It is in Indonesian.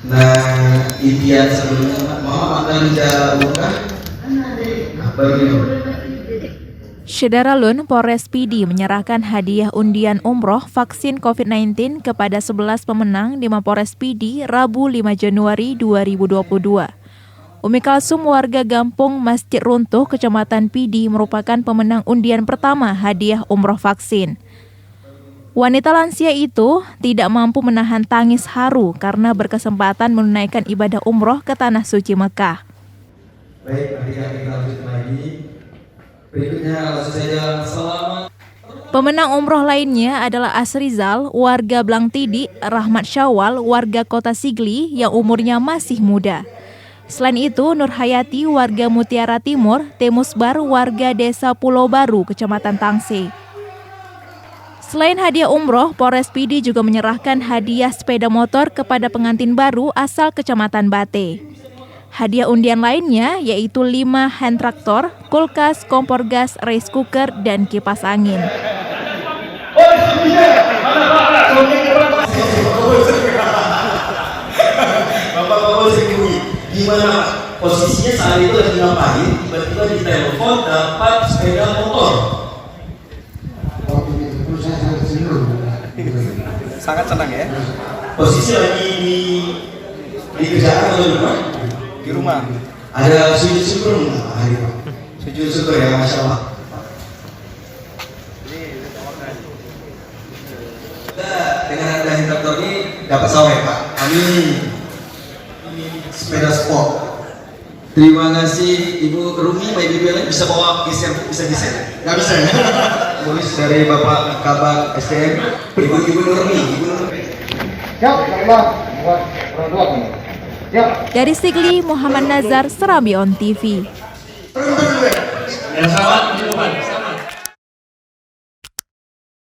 Nah, impian sebelumnya mau akan jauhkah? Bagaimana? Syederalun Polres Pidi menyerahkan hadiah undian umroh vaksin COVID-19 kepada 11 pemenang di Mapores Pidi Rabu 5 Januari 2022. Umi Kalsum warga Gampung Masjid Runtuh, Kecamatan Pidi merupakan pemenang undian pertama hadiah umroh vaksin. Wanita lansia itu tidak mampu menahan tangis haru karena berkesempatan menunaikan ibadah umroh ke Tanah Suci Mekah. Baik, nanti kita lanjut lagi. Berikutnya langsung saja selamat. Pemenang umroh lainnya adalah Asrizal, warga Blangtidi, Rahmat Syawal, warga Kota Sigli yang umurnya masih muda. Selain itu, Nur Hayati, warga Mutiara Timur, Temusbar, warga Desa Pulau Baru, Kecamatan Tangse. Selain hadiah umroh, Polres Pidi juga menyerahkan hadiah sepeda motor kepada pengantin baru asal Kecamatan Bate. Hadiah undian lainnya yaitu 5 hand traktor, kulkas, kompor gas, rice cooker, dan kipas angin. Bapak-bapak sembunyi. Gimana posisinya saat itu lagi ngapain? Tiba-tiba di telepon dapat sepeda motor. Sangat senang ya. Posisi lagi di kerjaan atau di rumah? Di rumah. Ada sujud syukur nggak hari Pak? Sujud syukur ya, Masya Allah. Kita dengan ada traktor ini dapat sawah Pak. Amin. Ini sepeda sport. Terima kasih Ibu Rumi, Pak Ibu lain bisa bawa geser, bisa geser? Nggak bisa ya? Tulis dari Bapak Kabak SDM, Ibu Nurmi, Ibu Nurmi. Siap, Pak. Buat orang tua nih. Dari Sigli, Muhammad Nazar, Serambi On TV. Ya, selamat